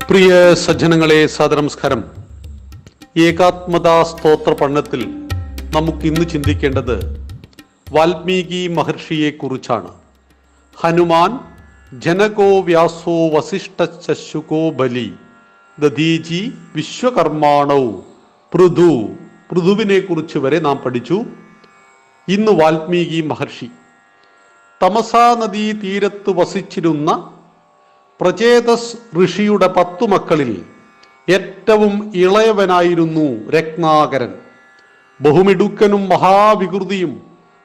പ്രിയ സജ്ജനങ്ങളെ, സദനമസ്കാരം. ഏകാത്മതാ സ്തോത്ര പഠനത്തിൽ നമുക്ക് ഇന്ന് ചിന്തിക്കേണ്ടത് വാൽമീകി മഹർഷിയെ കുറിച്ചാണ്. ഹനുമാൻ ജനകോ വ്യാസോ വസിഷ്ഠശുകോ ബലി ദധീജി വിശ്വകർമാണൗ പൃഥുവിനെ കുറിച്ച് വരെ നാം പഠിച്ചു. ഇന്ന് വാൽമീകി മഹർഷി തമസാ നദീ തീരത്ത് വസിച്ചിരുന്ന പ്രചേതസ് ഋഷിയുടെ 10 മക്കളിൽ ഏറ്റവും ഇളയവനായിരുന്നു രത്നാകരൻ. ബഹുമിടുക്കനും മഹാവികൃതിയും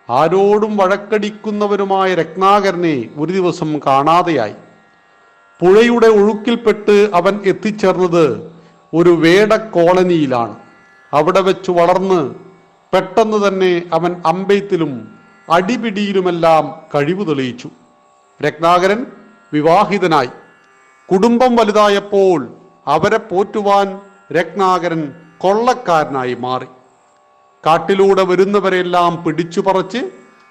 ആരോടും വഴക്കടിക്കുന്നവരുമായ രത്നാകരനെ ഒരു ദിവസം കാണാതെയായി. പുഴയുടെ ഒഴുക്കിൽപ്പെട്ട് അവൻ എത്തിച്ചേർന്നത് ഒരു വേട കോളനിയിലാണ്. അവിടെ വെച്ച് വളർന്ന് പെട്ടെന്ന് തന്നെ അവൻ അമ്പെയ്ത്തിലും അടിപിടിയിലുമെല്ലാം കഴിവ് തെളിയിച്ചു. രത്നാകരൻ വിവാഹിതനായി. കുടുംബം വലുതായപ്പോൾ അവരെ പോറ്റുവാൻ രത്നാകരൻ കൊള്ളക്കാരനായി മാറി. കാട്ടിലൂടെ വരുന്നവരെല്ലാം പിടിച്ചുപറിച്ച്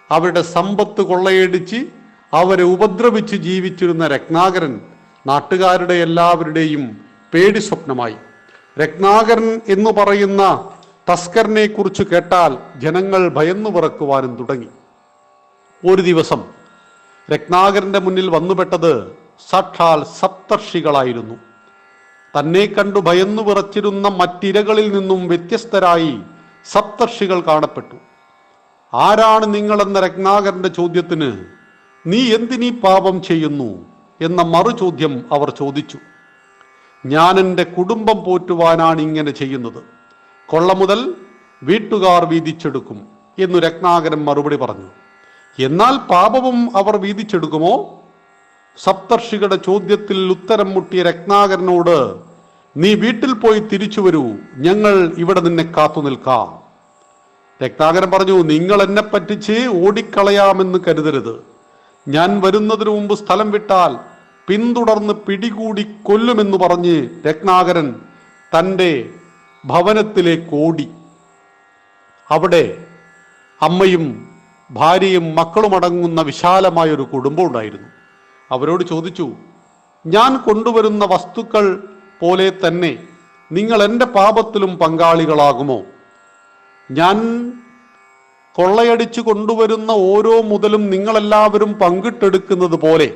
അവരുടെ സമ്പത്ത് കൊള്ളയടിച്ച് അവരെ ഉപദ്രവിച്ച് ജീവിച്ചിരുന്ന രത്നാകരൻ നാട്ടുകാരുടെ എല്ലാവരുടെയും പേടി സ്വപ്നമായി. രത്നാകരൻ എന്ന് പറയുന്ന തസ്കരനെ കുറിച്ച് കേട്ടാൽ ജനങ്ങൾ ഭയന്നു വിറക്കുവാനും തുടങ്ങി. ഒരു ദിവസം രത്നാകരന്റെ മുന്നിൽ വന്നുപെട്ടത് സാക്ഷാൽ സപ്തർഷികളായിരുന്നു. തന്നെ കണ്ടു ഭയന്നു വിറച്ചിരുന്ന മറ്റിരകളിൽ നിന്നും വ്യത്യസ്തരായി സപ്തർഷികൾ കാണപ്പെട്ടു. ആരാണ് നിങ്ങളെന്ന രത്നാകരന്റെ ചോദ്യത്തിന് നീ എന്തിനീ പാപം ചെയ്യുന്നു എന്ന മറുചോദ്യം അവർ ചോദിച്ചു. ഞാൻ എൻ്റെ കുടുംബം പോറ്റുവാനാണ് ഇങ്ങനെ ചെയ്യുന്നത്. കൊള്ള മുതൽ വീട്ടുകാർ വീതിച്ചെടുക്കും എന്നു രത്നാകരൻ മറുപടി പറഞ്ഞു. എന്നാൽ പാപവും അവർ വീതിച്ചെടുക്കുമോ? സപ്തർഷികളുടെ ചോദ്യത്തിൽ ഉത്തരം മുട്ടിയ രത്നാകരനോട് നീ വീട്ടിൽ പോയി തിരിച്ചു വരൂ, ഞങ്ങൾ ഇവിടെ നിന്നെ കാത്തു നിൽക്കാം. രത്നാകരൻ പറഞ്ഞു, നിങ്ങൾ എന്നെ പറ്റിച്ച് ഓടിക്കളയാമെന്ന് കരുതരുത്. ഞാൻ വരുന്നതിന് മുമ്പ് സ്ഥലം വിട്ടാൽ പിന്തുടർന്ന് പിടികൂടി കൊല്ലുമെന്ന് പറഞ്ഞ് രത്നാകരൻ തൻ്റെ ഭവനത്തിലേക്ക് ഓടി. അവിടെ അമ്മയും ഭാര്യയും മക്കളുമടങ്ങുന്ന വിശാലമായൊരു കുടുംബം ഉണ്ടായിരുന്നു. അവരോട് ചോദിച്ചു, ഞാൻ കൊണ്ടുവരുന്ന വസ്തുക്കൾ പോലെ തന്നെ നിങ്ങൾ എൻ്റെ പാപത്തിലും പങ്കാളികളാകുമോ? ഞാൻ കൊള്ളയടിച്ചു കൊണ്ടുവരുന്ന ഓരോ മുതലും നിങ്ങളെല്ലാവരും പങ്കിട്ടെടുക്കുന്നത് പോലെ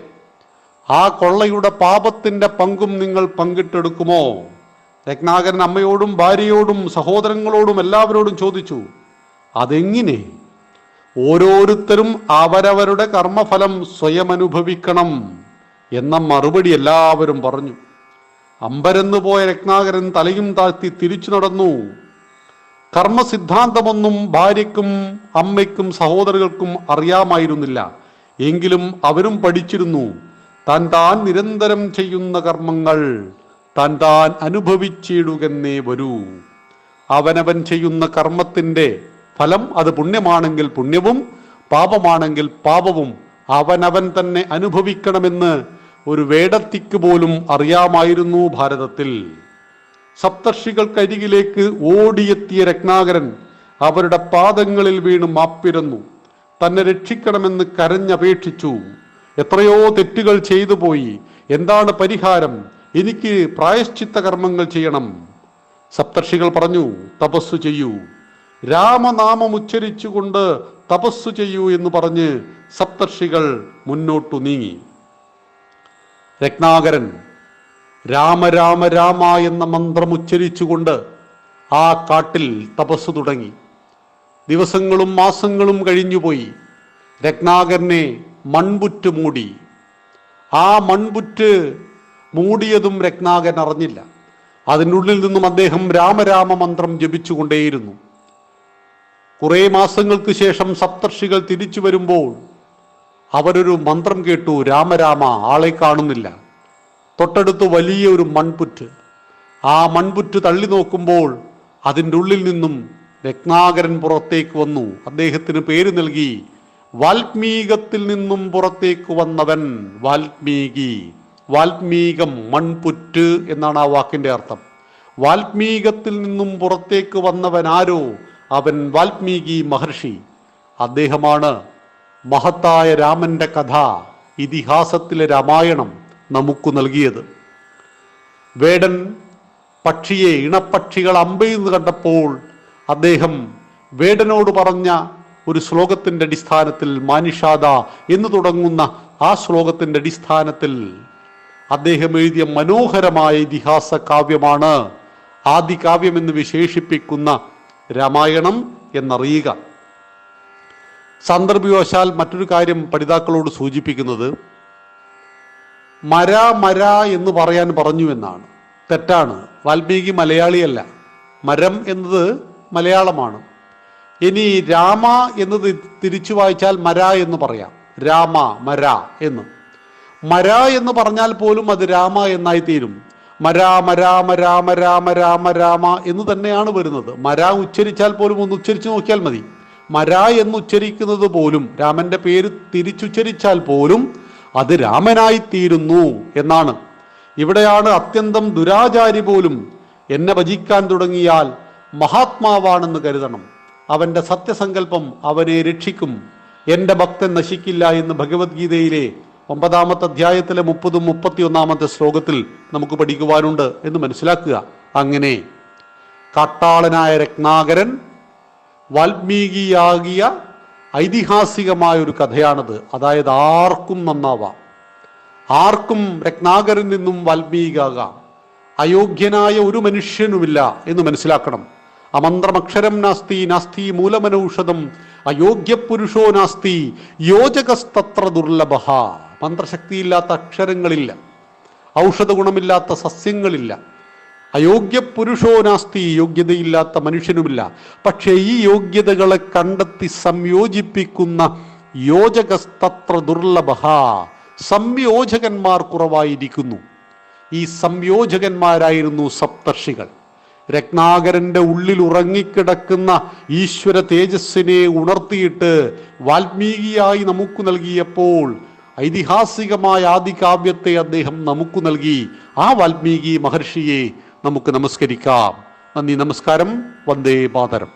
ആ കൊള്ളയുടെ പാപത്തിൻ്റെ പങ്കും നിങ്ങൾ പങ്കിട്ടെടുക്കുമോ? രത്നാകരൻ അമ്മയോടും ഭാര്യയോടും സഹോദരങ്ങളോടും എല്ലാവരോടും ചോദിച്ചു. അതെങ്ങനെ? ഓരോരുത്തരും അവരവരുടെ കർമ്മഫലം സ്വയം അനുഭവിക്കണം എന്ന മറുപടി എല്ലാവരും പറഞ്ഞു. അമ്പരന്ന് പോയ രത്നാകരൻ തലയും താഴ്ത്തി തിരിച്ചു നടന്നു. കർമ്മസിദ്ധാന്തമൊന്നും ഭാര്യയ്ക്കും അമ്മയ്ക്കും സഹോദരങ്ങൾക്കും അറിയാമായിരുന്നില്ല. എങ്കിലും അവരും പഠിച്ചിരുന്നു. താൻ നിരന്തരം ചെയ്യുന്ന കർമ്മങ്ങൾ താൻ അനുഭവിച്ചിടുകന്നേ വരൂ. അവനവൻ ചെയ്യുന്ന കർമ്മത്തിൻ്റെ ഫലം അത് പുണ്യമാണെങ്കിൽ പുണ്യവും പാപമാണെങ്കിൽ പാപവും അവനവൻ തന്നെ അനുഭവിക്കണമെന്ന് ഒരു വേടത്തിക്ക് പോലും അറിയാമായിരുന്നു ഭാരതത്തിൽ. സപ്തർഷികൾക്കരികിലേക്ക് ഓടിയെത്തിയ രത്നാകരൻ അവരുടെ പാദങ്ങളിൽ വീണ് മാപ്പിരന്നു. തന്നെ രക്ഷിക്കണമെന്ന് കരഞ്ഞപേക്ഷിച്ചു. എത്രയോ തെറ്റുകൾ ചെയ്തു പോയി, എന്താണ് പരിഹാരം? എനിക്ക് പ്രായശ്ചിത്ത കർമ്മങ്ങൾ ചെയ്യണം. സപ്തർഷികൾ പറഞ്ഞു, തപസ്സു ചെയ്യൂ, രാമനാമം ഉച്ചരിച്ചുകൊണ്ട് തപസ്സു ചെയ്യൂ എന്ന് പറഞ്ഞ് സപ്തർഷികൾ മുന്നോട്ടു നീങ്ങി. രത്നാകരൻ രാമ രാമ രാമ എന്ന മന്ത്രം ഉച്ചരിച്ചുകൊണ്ട് ആ കാട്ടിൽ തപസ്സു തുടങ്ങി. ദിവസങ്ങളും മാസങ്ങളും കഴിഞ്ഞുപോയി. രത്നാകരനെ മൺപുറ്റ് മൂടി. ആ മൺപുറ്റ് മൂടിയതും രത്നാകരൻ അറിഞ്ഞില്ല. അതിനുള്ളിൽ നിന്നും അദ്ദേഹം രാമരാമ മന്ത്രം ജപിച്ചുകൊണ്ടേയിരുന്നു. കുറേ മാസങ്ങൾക്ക് ശേഷം സപ്തർഷികൾ തിരിച്ചു വരുമ്പോൾ അവരൊരു മന്ത്രം കേട്ടു. രാമരാമ, ആളെ കാണുന്നില്ല. തൊട്ടടുത്ത് വലിയ ഒരു മൺപുറ്റ്. ആ മൺപുറ്റ് തള്ളി നോക്കുമ്പോൾ അതിൻ്റെ ഉള്ളിൽ നിന്നും രത്നാകരൻ പുറത്തേക്ക് വന്നു. അദ്ദേഹത്തിന് പേര് നൽകി വാൽമീകത്തിൽ നിന്നും പുറത്തേക്ക് വന്നവൻ വാൽമീകി. വാൽമീകം, മൺപുറ്റ് എന്നാണ് ആ വാക്കിൻ്റെ അർത്ഥം. വാൽമീകത്തിൽ നിന്നും പുറത്തേക്ക് വന്നവൻ ആരോ? അവൻ വാൽമീകി മഹർഷി. അദ്ദേഹമാണ് മഹത്തായ രാമന്റെ കഥ, ഇതിഹാസത്തിലെ രാമായണം നമുക്ക് നൽകിയത്. വേടൻ പക്ഷിയെ, ഇണപ്പക്ഷികൾ അമ്പെയ്യുന്നത് കണ്ടപ്പോൾ അദ്ദേഹം വേടനോട് പറഞ്ഞ ഒരു ശ്ലോകത്തിന്റെ അടിസ്ഥാനത്തിൽ, മാനിഷാദ എന്ന് തുടങ്ങുന്ന ആ ശ്ലോകത്തിന്റെ അടിസ്ഥാനത്തിൽ അദ്ദേഹം എഴുതിയ മനോഹരമായ ഇതിഹാസ കാവ്യമാണ് ആദികാവ്യം എന്ന് വിശേഷിപ്പിക്കുന്ന രാമായണം എന്നറിയുക. സന്ദർഭവശാൽ മറ്റൊരു കാര്യം പഠിതാക്കളോട് സൂചിപ്പിക്കുന്നത്, മര മര എന്ന് പറയാൻ പറഞ്ഞു എന്നാണ്. തെറ്റാണ്. വാൽമീകി മലയാളിയല്ല. മരം എന്നത് മലയാളമാണ്. ഇനി രാമ എന്നത് തിരിച്ചു വായിച്ചാൽ മര എന്ന് പറയാം. രാമ, മര എന്ന്. മര എന്ന് പറഞ്ഞാൽ പോലും അത് രാമ എന്നായി തീരും. മരാമ രാമ രാമ രാമ രാമ രാമ എന്ന് തന്നെയാണ് വരുന്നത്. മര ഉച്ചരിച്ചാൽ പോലും ഒന്ന് ഉച്ചരിച്ചു നോക്കിയാൽ മതി. മര എന്ന് ഉച്ചരിക്കുന്നത് പോലും, രാമന്റെ പേര് തിരിച്ചുച്ചരിച്ചാൽ പോലും അത് രാമനായിത്തീരുന്നു എന്നാണ്. ഇവിടെയാണ് അത്യന്തം ദുരാചാരി പോലും എന്നെ ഭജിക്കാൻ തുടങ്ങിയാൽ മഹാത്മാവാണെന്ന് കരുതണം. അവന്റെ സത്യസങ്കല്പം അവനെ രക്ഷിക്കും. എൻ്റെ ഭക്തൻ നശിക്കില്ല എന്ന് ഭഗവത്ഗീതയിലെ 9-ാമത്തെ അധ്യായത്തിലെ 30-ും 31-ാമത്തെ ശ്ലോകത്തിൽ നമുക്ക് പഠിക്കുവാനുണ്ട് എന്ന് മനസ്സിലാക്കുക. അങ്ങനെ കാട്ടാളനായ രത്നാകരൻ വാൽമീകിയാകിയ ഐതിഹാസികമായ ഒരു കഥയാണത്. അതായത് ആർക്കും നന്നാവാം, ആർക്കും രത്നാകരൻ നിന്നും വാൽമീകിയാകാം. അയോഗ്യനായ ഒരു മനുഷ്യനുമില്ല എന്ന് മനസ്സിലാക്കണം. അമന്ത്രമക്ഷരം നാസ്തി, നാസ്തി മൂലമനൌഷധം, അയോഗ്യ പുരുഷോ നാസ്തി, യോജകസ്തത്ര ദുർലഭ. മന്ത്രശക്തിയില്ലാത്ത അക്ഷരങ്ങളില്ല, ഔഷധ ഗുണമില്ലാത്ത സസ്യങ്ങളില്ല. അയോഗ്യ പുരുഷോ നാസ്തി, യോഗ്യതയില്ലാത്ത മനുഷ്യനുമില്ല. പക്ഷേ ഈ യോഗ്യതകളെ കണ്ടെത്തി സംയോജിപ്പിക്കുന്ന യോജകസ്തത്ര ദുർലഭ, സംയോജകന്മാർ കുറവായിരിക്കുന്നു. ഈ സംയോജകന്മാരായിരുന്നു സപ്തർഷികൾ. രത്നാകരന്റെ ഉള്ളിൽ ഉറങ്ങിക്കിടക്കുന്ന ഈശ്വര തേജസ്സിനെ ഉണർത്തിയിട്ട് വാൽമീകിയായി നമുക്ക് നൽകിയപ്പോൾ ഐതിഹാസികമായ ആദികാവ്യത്തെ അദ്ദേഹം നമുക്ക് നൽകി. ആ വാൽമീകി മഹർഷിയെ നമുക്ക് നമസ്കരിക്കാം. നന്ദി, നമസ്കാരം. വന്ദേ മാതരം.